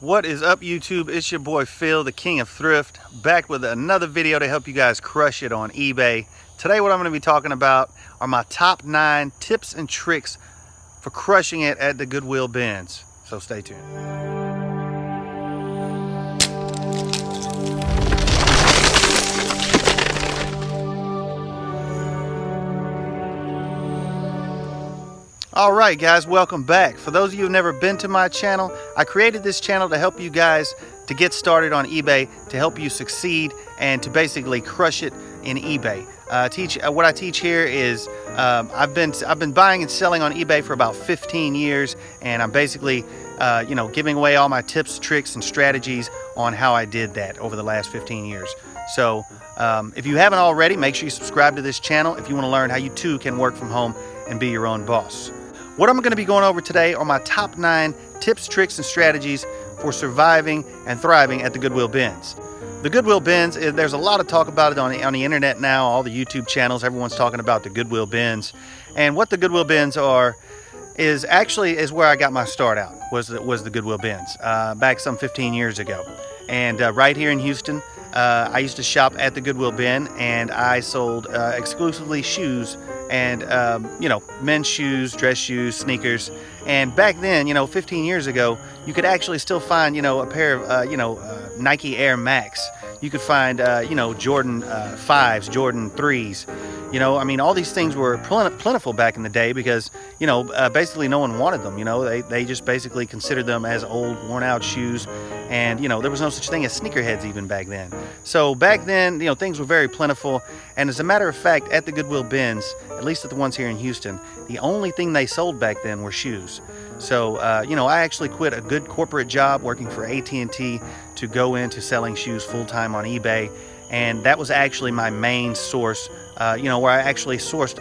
What is up, YouTube? It's your boy Phil, the king of thrift, back with another video to help you guys crush it on eBay. Today what I'm going to be talking about are my top 9 tips and tricks for crushing it at the Goodwill bins. So stay tuned. Alright guys, welcome back. For those of you who've never been to my channel, I created this channel to help you guys to get started on eBay, to help you succeed and to basically crush it in eBay. What I teach here is I've been buying and selling on eBay for about 15 years, and I'm basically giving away all my tips, tricks, and strategies on how I did that over the last 15 years. So if you haven't already, make sure you subscribe to this channel if you want to learn how you too can work from home and be your own boss. What I'm going to be going over today are my top 9 tips, tricks, and strategies for surviving and thriving at the Goodwill bins. The Goodwill bins, there's a lot of talk about it on the internet now, all the YouTube channels, everyone's talking about the Goodwill bins. And what the Goodwill bins are is where I got my start out, was the Goodwill bins, back some 15 years ago. And right here in Houston, I used to shop at the Goodwill bin, and I sold exclusively shoes and men's shoes, dress shoes, sneakers. And back then, 15 years ago, you could actually still find a pair of Nike Air Max. You could find Jordan 5s, Jordan 3s. All these things were plentiful back in the day because basically no one wanted them. They just basically considered them as old, worn out shoes. And there was no such thing as sneakerheads even back then. So back then, things were very plentiful. And as a matter of fact, at the Goodwill bins, at least at the ones here in Houston, the only thing they sold back then were shoes. So I actually quit a good corporate job working for AT&T to go into selling shoes full-time on eBay. And that was actually my main source, where I actually sourced,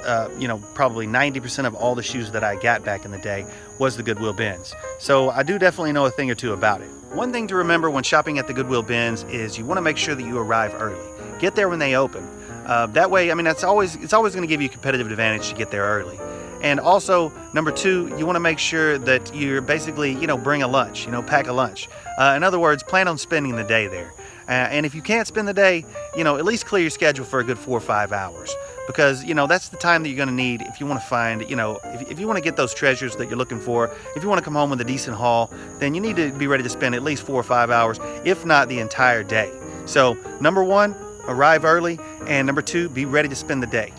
probably 90% of all the shoes that I got back in the day was the Goodwill bins. So I do definitely know a thing or two about it. One thing to remember when shopping at the Goodwill bins is you want to make sure that you arrive early. Get there when they open. That way, it's always going to give you a competitive advantage to get there early. And also, number 2, you want to make sure that you're basically, bring a lunch, pack a lunch. In other words, plan on spending the day there. And if you can't spend the day, at least clear your schedule for a good 4 or 5 hours. Because, that's the time that you're going to need if you want to find, if you want to get those treasures that you're looking for, if you want to come home with a decent haul, then you need to be ready to spend at least 4 or 5 hours, if not the entire day. So, number 1, arrive early. And number 2, be ready to spend the day.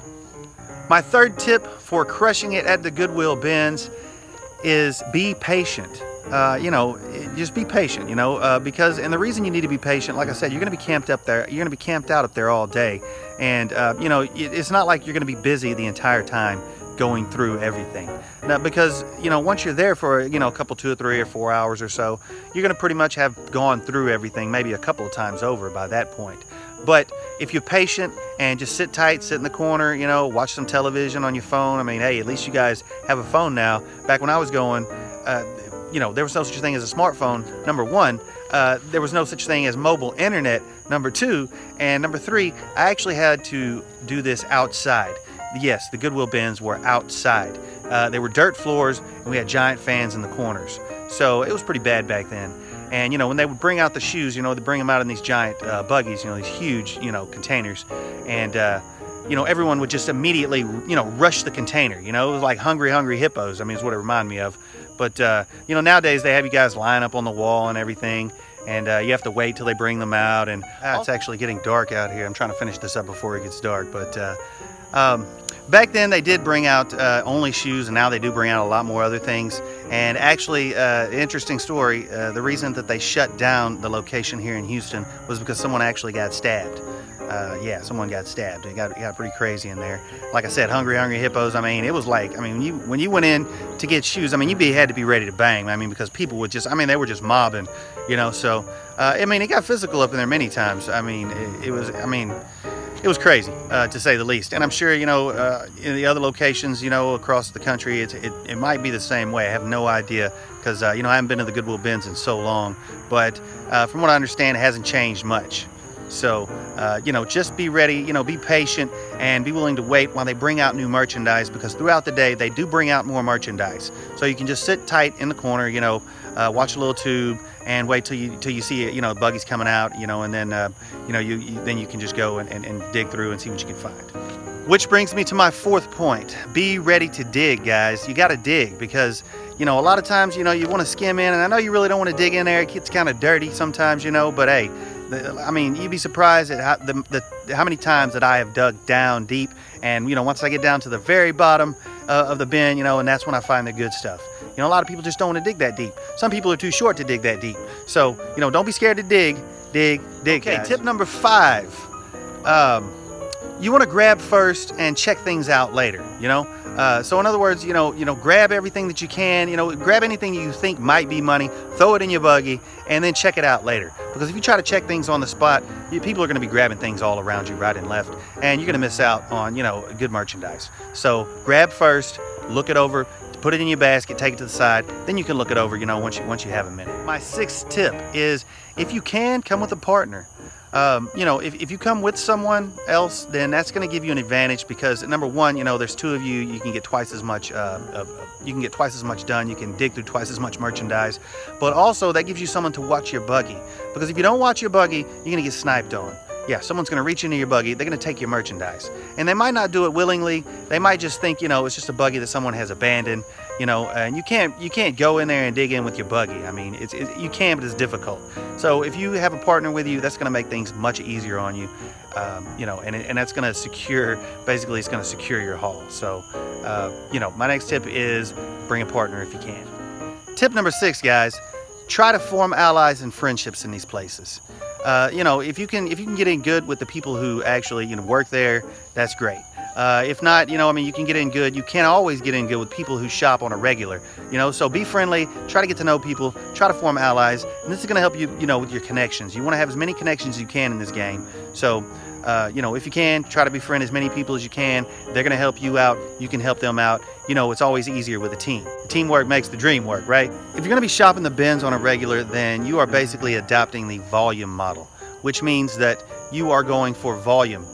My third tip for crushing it at the Goodwill bins is be patient. Just be patient, because, and the reason you need to be patient, like I said, you're going to be camped up there. You're going to be camped out up there all day. And, it's not like you're going to be busy the entire time going through everything. Now, because, once you're there for, a couple, 2 or 3 or 4 hours or so, you're going to pretty much have gone through everything, maybe a couple of times over by that point. But if you're patient and just sit tight, sit in the corner, watch some television on your phone. Hey, at least you guys have a phone now. Back when I was going, there was no such thing as a smartphone, number 1. There was no such thing as mobile internet, number 2. And number 3, I actually had to do this outside. Yes, the Goodwill bins were outside. They were dirt floors, and we had giant fans in the corners. So it was pretty bad back then. And, when they would bring out the shoes, they bring them out in these giant buggies, these huge, containers. And, everyone would just immediately, rush the container. It was like hungry hippos, is what it reminded me of. But, nowadays they have you guys line up on the wall and everything. And you have to wait till they bring them out. And it's actually getting dark out here. I'm trying to finish this up before it gets dark. But back then they did bring out only shoes, and now they do bring out a lot more other things. And actually, interesting story, the reason that they shut down the location here in Houston was because someone actually got stabbed. Someone got stabbed. It got pretty crazy in there. Like I said, hungry hippos. It was like, when you went in to get shoes, you had to be ready to bang. Because people would just, they were just mobbing, So, it got physical up in there many times. It was crazy, to say the least. And I'm sure, in the other locations, across the country, it might be the same way. I have no idea because, I haven't been to the Goodwill bins in so long. But from what I understand, it hasn't changed much. So, just be ready, be patient and be willing to wait while they bring out new merchandise, because throughout the day they do bring out more merchandise. So you can just sit tight in the corner, watch a little tube, and wait till you see it, the buggy's coming out, and then then you can just go and dig through and see what you can find. Which brings me to my fourth point. Be ready to dig, guys. You got to dig because, a lot of times, you want to skim in, and I know you really don't want to dig in there. It gets kind of dirty sometimes, but hey, you'd be surprised at how many times that I have dug down deep, and, once I get down to the very bottom of the bin, and that's when I find the good stuff. A lot of people just don't want to dig that deep. Some people are too short to dig that deep. So, don't be scared to dig, okay, guys. Tip number 5. You want to grab first and check things out later, so in other words, grab everything that you can, grab anything you think might be money, throw it in your buggy, and then check it out later. Because if you try to check things on the spot, people are going to be grabbing things all around you, right and left, and you're going to miss out on, good merchandise. So grab first, look it over, put it in your basket, take it to the side, then you can look it over, once you have a minute. My 6th tip is, if you can, come with a partner. If you come with someone else, then that's going to give you an advantage because number one, there's 2 of you. You can get twice as much. You can get twice as much done. You can dig through twice as much merchandise. But also, that gives you someone to watch your buggy. Because if you don't watch your buggy, you're going to get sniped on. Yeah, someone's going to reach into your buggy. They're going to take your merchandise, and they might not do it willingly. They might just think, it's just a buggy that someone has abandoned. And you can't go in there and dig in with your buggy. I mean, you can, but it's difficult. So if you have a partner with you, that's going to make things much easier on you. And that's going to secure. Basically, it's going to secure your haul. So, my next tip is bring a partner if you can. Tip number 6, guys. Try to form allies and friendships in these places. If you can get in good with the people who actually work there, that's great. If not, you can get in good. You can't always get in good with people who shop on a regular, so be friendly, try to get to know people, try to form allies, and this is going to help you, with your connections. You want to have as many connections as you can in this game. So, if you can, try to befriend as many people as you can. They're going to help you out. You can help them out. It's always easier with a team. Teamwork makes the dream work, right? If you're going to be shopping the bins on a regular, then you are basically adopting the volume model, which means that you are going for volume.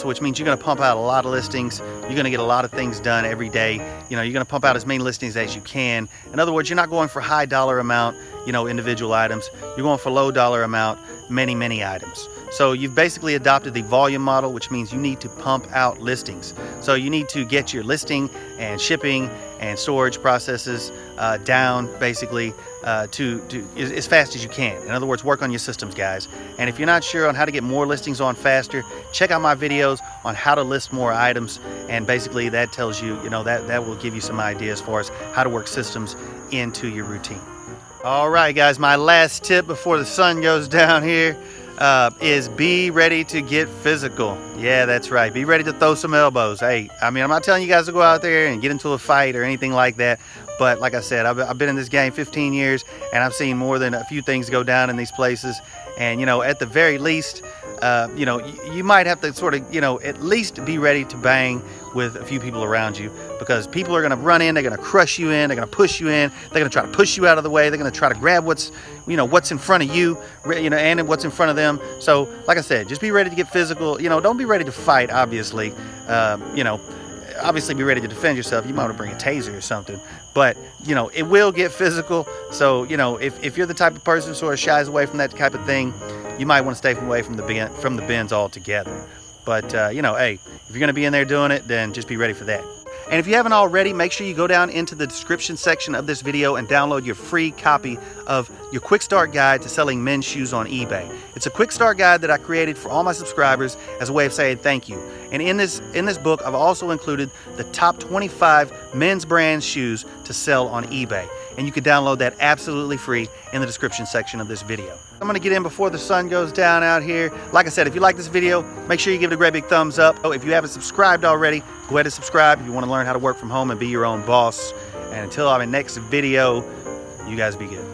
Which means you're going to pump out a lot of listings. You're going to get a lot of things done every day. You're going to pump out as many listings as you can. In other words, you're not going for high dollar amount, individual items. You're going for low dollar amount, many items. So you've basically adopted the volume model, which means you need to pump out listings. So you need to get your listing and shipping and storage processes down basically to as fast as you can. In other words, work on your systems, guys. And if you're not sure on how to get more listings on faster, check out my videos on how to list more items. And basically that tells you, that will give you some ideas for us how to work systems into your routine. All right, guys, my last tip before the sun goes down here is be ready to get physical. Yeah, that's right. Be ready to throw some elbows. Hey, I'm not telling you guys to go out there and get into a fight or anything like that. But like I said, I've been in this game 15 years and I've seen more than a few things go down in these places. And, at the very least, you might have to sort of, at least be ready to bang with a few people around you, because people are going to run in, they're going to crush you in, they're going to push you in, they're going to try to push you out of the way, they're going to try to grab what's in front of you, and what's in front of them. So, like I said, just be ready to get physical. Don't be ready to fight, obviously. Obviously be ready to defend yourself. You might want to bring a taser or something, but it will get physical. So if you're the type of person who sort of shies away from that type of thing, you might want to stay away from the bins altogether. But hey, if you're going to be in there doing it, then just be ready for that. And if you haven't already, make sure you go down into the description section of this video and download your free copy of your quick start guide to selling men's shoes on eBay. It's a quick start guide that I created for all my subscribers as a way of saying thank you. And in this book, I've also included the top 25 men's brand shoes to sell on eBay. And you can download that absolutely free in the description section of this video. I'm going to get in before the sun goes down out here. Like I said, if you like this video, make sure you give it a great big thumbs up. If you haven't subscribed already, go ahead and subscribe if you want to learn how to work from home and be your own boss. And until our next video, you guys be good.